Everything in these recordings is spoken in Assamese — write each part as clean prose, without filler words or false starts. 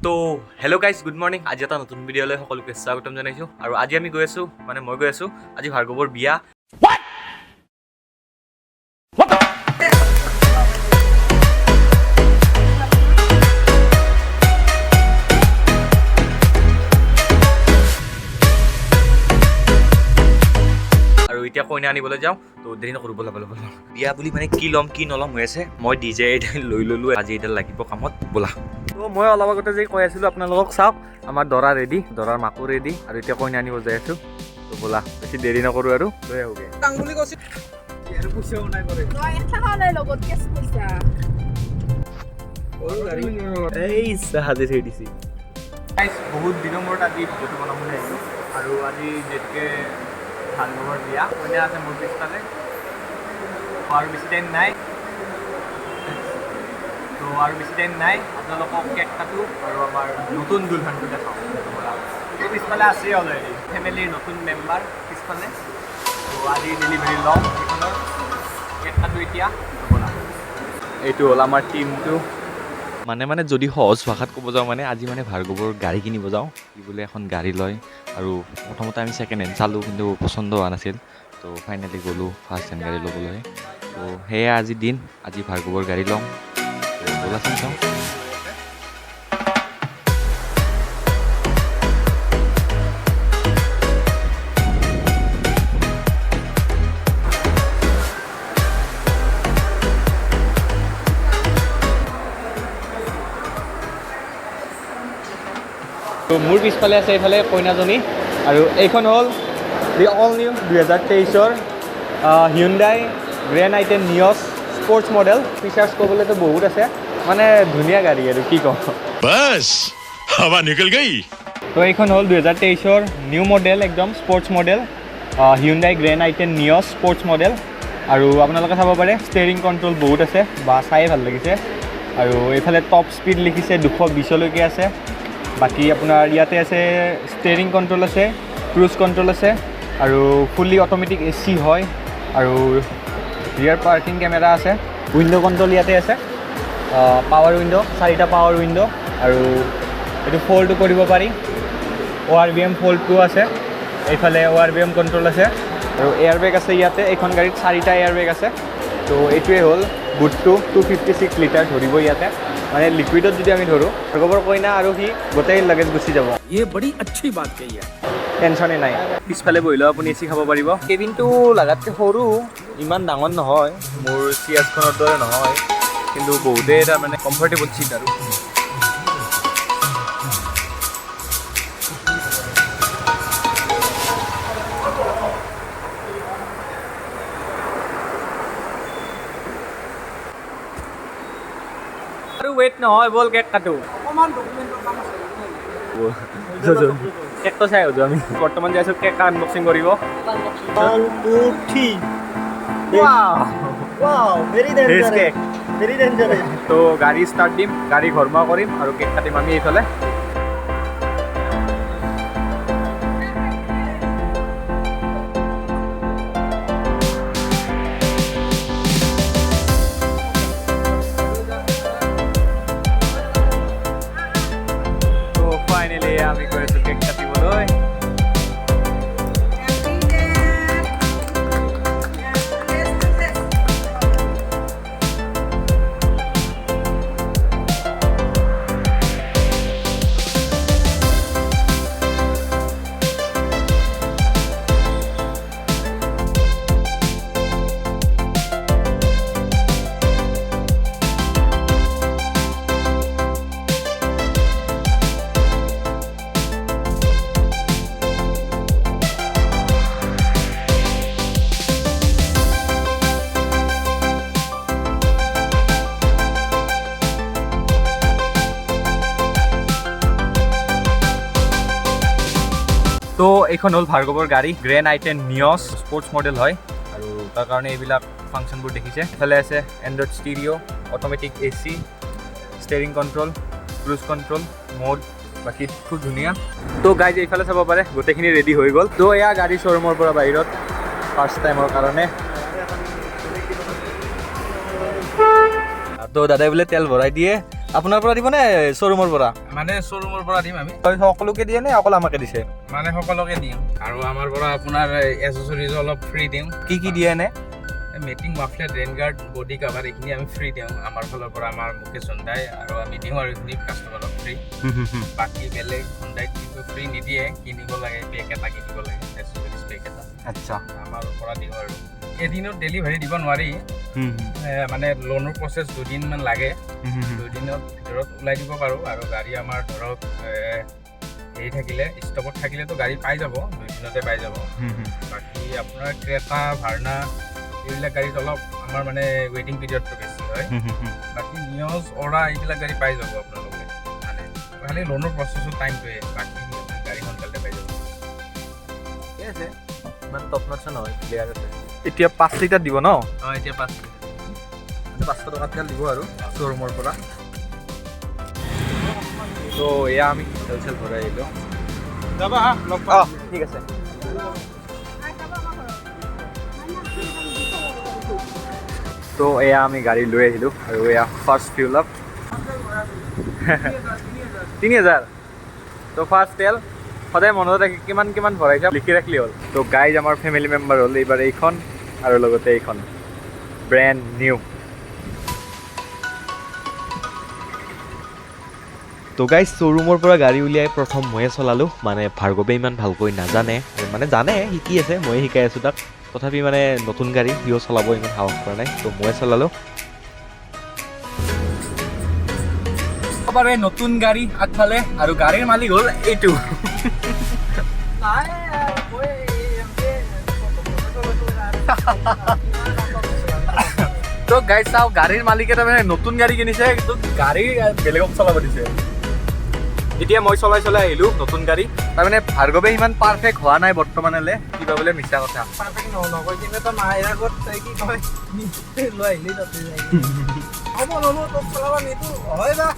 তো হেল্ল' গাইজ গুড মৰ্ণিং। আজি এটা নতুন ভিডিঅ'লৈ সকলোকে স্বাগতম জনাইছোঁ। আৰু আজি আমি গৈ আছোঁ মই গৈ আছোঁ আজি ভাৰ্গৱৰ বিয়া। আৰু এতিয়া কইনা আনিবলৈ যাওঁ, তো দেৰি নকৰোঁ, ব'লা। বিয়া বুলি মানে কি ল'ম কি নল'ম হৈ আছে। মই DJ এডাল লৈ ল'লোঁ, আজি এডাল লাগিব কামত, ব'লা। তো মই অলপ আগতে যে কৈ আছিলোঁ আপোনালোকক, চাওক আমাৰ দৰা ৰেডি, দৰাৰ মাকো ৰেডি, আৰু এতিয়া কইনা আনিব যাই আছোঁ। তো ব'লা, বেছি দেৰি নকৰোঁ আৰু লৈ আহোঁগৈ। বহুত দিনৰ মূৰত আজি ভিডিঅ'টো বনাবলৈ আহিছোঁ, আৰু আজি যিহেতুকে ভাৰ্গৱৰ বিয়া, কইনা আছে মোৰ পিছফালে, আৰু বেছি টাইম নাই, আপোনালোকক কেক কাটো আৰু আমাৰ নতুন দুলহানটো দেখাওঁ। পিছফালে আছেই অলৰেডি ফেমিলিৰ নতুন মেম্বাৰ পিছফালে। তো আজি ডেলিভাৰী ল'ম সেইখনৰ, কেক কাটো এতিয়া, বনাম। এইটো হ'ল আমাৰ টিমটো। মানে যদি সহজ ভাষাত ক'ব যাওঁ, মানে আজি মানে ভাৰ্গৱৰ গাড়ী কিনিব যাওঁ। কি বোলে এখন গাড়ী লয়, আৰু প্ৰথমতে আমি ছেকেণ্ড হেণ্ড চালোঁ, কিন্তু পচন্দ হোৱা নাছিল। তো ফাইনেলি গ'লোঁ ফাৰ্ষ্ট হেণ্ড গাড়ী ল'বলৈ। তো সেয়া আজি দিন, আজি ভাৰ্গৱৰ গাড়ী ল'ম। ব'লাচোন চাওঁ। তো মোৰ পিছফালে আছে এইফালে কইনাজনী, আৰু এইখন হ'ল দি অল নিউ 2023-ৰ Hyundai Grand i ten Nios sports model. Features ক'বলৈতো বহুত আছে, মানে ধুনীয়া গাড়ী আৰু কি ক'ম। बस हवा निकल गई। তো এইখন হ'ল 2023-ৰ নিউ মডেল, একদম sports model, Hyundai Grand i ten Nios sports model. আৰু আপোনালোকে চাব পাৰে ষ্টেৰিং কণ্ট্ৰল বহুত আছে, বা চাই ভাল লাগিছে। আৰু এইফালে টপ স্পীড লিখিছে 220লৈকে আছে। বাকী আপোনাৰ ইয়াতে আছে ষ্টেৰিং কণ্ট্ৰল আছে, ক্ৰুজ কণ্ট্ৰল আছে, আৰু ফুল্লি অট'মেটিক AC হয়, আৰু ৰিয়াৰ পাৰ্কিং কেমেৰা আছে, উইণ্ড' কণ্ট্ৰল ইয়াতে আছে, পাৱাৰ উইণ্ড' 4টা পাৱাৰ উইণ্ড', আৰু এইটো ফ'ল্ডো কৰিব পাৰি। ORVM ফ'ল্ডটো আছে, এইফালে ORVM কণ্ট্ৰল আছে, আৰু এয়াৰবেগ আছে ইয়াতে। এইখন গাড়ীত 4টা এয়াৰবেগ আছে। তো এইটোৱে হ'ল বুটটো, 256 লিটাৰ ধৰিব ইয়াতে, মানে লিকুইডত যদি আমি ধৰোঁ। ভাৰ্গৱৰ কইনা আৰু সি গোটেই লাগেজ গুচি যাব। ये बड़ी अच्छी बात कही है। টেনশ্যনেই নাই। পিছফালে বহিলেও আপুনি AC খাব পাৰিব। কেবিনটো লাগাতকৈ সৰু, ইমান ডাঙৰ নহয়, মোৰ চিয়াজখনৰ দৰে নহয়, কিন্তু বহুতেই তাৰমানে কমফৰ্টেবল চিট আৰু। আৰু ৱেইট নহয়, বল কেক কাটো। কেকটো চাই আছোঁ আমি। বৰ্তমান যাই আছোঁ কেক আনবক্সিং কৰিব। 1, 2, 3. Wow, very dangerous. Very dangerous. তো গাড়ী ষ্টাৰ্ট দিম, গাড়ী ঘৰমুৱা কৰিম, আৰু কেক কাটিম আমি এইফালে। তো ফাইনেলি আমি গৈ আছোঁ কেক কাটিবলৈ। তো এইখন হ'ল ভাৰ্গৱৰ গাড়ী, grand i ten Nios sports model হয়, আৰু তাৰ কাৰণে এইবিলাক ফাংচনবোৰ দেখিছে। এইফালে আছে Android stereo', automatic AC, steering control, cruise control, mode, বাকী খুব ধুনীয়া। তো গাইজ এইফালে চাব পাৰে গোটেইখিনি ৰেডি হৈ গ'ল। তো এয়া গাড়ী শ্ব'ৰুমৰ পৰা বাহিৰত ফাৰ্ষ্ট টাইমৰ কাৰণে। তো দাদাই বোলে তেল ভৰাই দিয়ে, আপোনাৰ পৰা দিবনে শ্ব'ৰুমৰ পৰা মানে শ্ব'ৰুমৰ পৰা দিম আমি সকলোকে দিয়ে নে অকল আমাকে দিছে মানে সকলোকে দিম আৰু আমাৰ পৰা আপোনাৰ এচেছৰিজ অলপ ফ্ৰী দিম কি দিয়ে এনে matting muffler rain guard body cover এইখিনি আমি ফ্ৰী দিওঁ আমাৰ ফালৰ পৰা আমাৰ মুকেশ হুণ্ডাই আৰু আমি দিওঁ আৰু এইখিনি কাষ্টমাৰক ফ্ৰী বাকী বেলেগ হুণ্ডাইত কিন্তু ফ্ৰী নিদিয়ে কিনিব লাগে পেক এটা কিনিব লাগে এচেছৰিজ পেক এটা আচ্ছা আমাৰ পৰা দিওঁ আৰু এদিনত ডেলিভাৰী দিব নোৱাৰি মানে লোনৰ প্ৰচেছ 2 দিনমান লাগে 2 দিনৰ ভিতৰত ওলাই দিব পাৰোঁ আৰু গাড়ী আমাৰ ধৰক হেৰি থাকিলে ষ্টকত থাকিলেতো গাড়ী পাই যাব 2 দিনতে পাই যাব বাকী আপোনাৰ ক্ৰেটা ভাৰ্না এইবিলাক গাড়ীত অলপ আমাৰ মানে ৱেইটিং পিৰিয়ডটো বেছি হয় বাকী নিয়জ অৰা এইবিলাক গাড়ী পাই যাব আপোনালোকে মানে খালি লোনৰ প্ৰচেছৰ টাইমটোৱে বাকী গাড়ী সোনকালে পাই যাব ঠিক আছে ইমান টপ নটছ নহয় ক্লিয়াৰ আছে এতিয়া 5 লিটাৰ দিব ন এতিয়া 500 টকাত তেল দিব আৰু শ্ব'ৰুমৰ পৰা তো এয়া আমি তেল ভৰাই আহিলোঁ যাবা হা লগ পাম ঠিক আছে তো এয়া আমি গাড়ী লৈ আহিলোঁ আৰু এয়া ফাৰ্ষ্ট ফিউল আপ 3000 তো ফাৰ্ষ্ট তেল সদায় মনত ৰাখি কিমান ভৰাইছে লিখি ৰাখিলে হ'ল তো গাইজ আমাৰ ফেমিলি মেম্বাৰ হ'ল এইবাৰ এইখন আৰু লগতে এইখন ব্ৰেণ্ড নিউ তো গাইজ শ্ব'ৰুমৰ পৰা গাড়ী উলিয়াই প্ৰথম ময়ে চলালোঁ মানে ভাৰ্গৱে ইমান ভালকৈ নাজানে মানে জানে শিকি আছে ময়ে শিকাই আছোঁ তাক তথাপি মানে নতুন গাড়ী সিও চলাব ইমান সাহস কৰা নাই তো ময়ে চলালোঁ নতুন গাড়ী আগফালে আৰু গাড়ীৰ মালিক হ'ল এইটো তো গাড়ী চাওঁ গাড়ীৰ মালিকে তাৰমানে নতুন গাড়ী কিনিছে কিন্তু গাড়ী বেলেগক চলাব দিছে এতিয়া মই চলাই আহিলোঁ নতুন গাড়ী তাৰমানে ভাৰ্গৱে ইমান পাৰফেক্ট হোৱা নাই বৰ্তমানলৈ কিবা বোলে মিছা কথা পাৰফেক্ট নকয় কিন্তু তই মাৰ আগত তই কি কয় লৈ আহিলি তাতে হ'ব ল'লো তোক চলাব নিদিওঁ হয় বা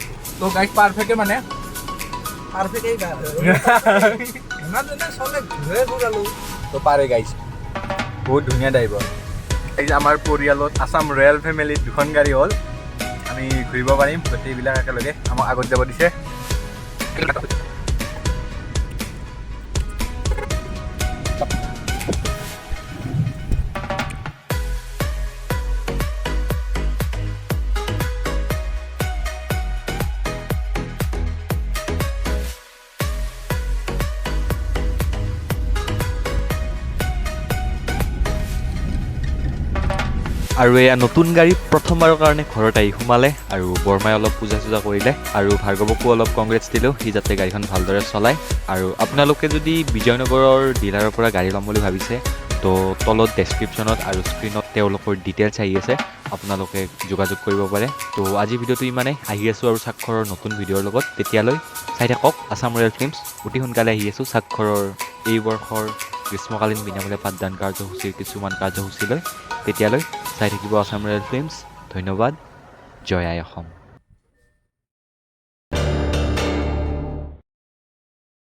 তো গাড়ী পাৰফেক্টে মানে পাৰফেক্ট এই গা ইমান দিনে চলে ঘূৰে ঘূৰালোঁ তো পাৰে গাইছ বহুত ধুনীয়া ড্ৰাইভাৰ এই যে আমাৰ পৰিয়ালত আছাম ৰয়েল ফেমিলিত 2খন গাড়ী হ'ল আমি ঘূৰিব পাৰিম গোটেইবিলাক একেলগে আমাক আগত যাব দিছে আৰু এয়া নতুন গাড়ী প্ৰথমবাৰৰ কাৰণে ঘৰত আহি সোমালে আৰু বৰমাই অলপ পূজা চূজা কৰিলে আৰু ভাৰ্গৱকো অলপ কংগ্ৰেছ দিলোঁ সি যাতে গাড়ীখন ভালদৰে চলায় আৰু আপোনালোকে যদি বিজয়নগৰৰ ডিলাৰৰ পৰা গাড়ী ল'ম বুলি ভাবিছে তো তলত ডেছক্ৰিপশ্যনত আৰু স্ক্ৰীণত তেওঁলোকৰ ডিটেইলছ আহি আছে আপোনালোকে যোগাযোগ কৰিব পাৰে তো আজি ভিডিঅ'টো ইমানেই আহি আছোঁ আৰু স্বাক্ষৰৰ নতুন ভিডিঅ'ৰ লগত তেতিয়ালৈ চাই থাকক আছাম ৰয়েল ফিল্মছ অতি সোনকালে আহি আছোঁ স্বাক্ষৰৰ এই বৰ্ষৰ গ্ৰীষ্মকালীন বিনামূলীয়া পাঠদান কাৰ্যসূচীৰ কিছুমান কাৰ্যসূচীলৈ তেতিয়ালৈ চাই থাকিব আছাম ৰয়েল ফিল্মছ ধন্যবাদ জয় আই অসম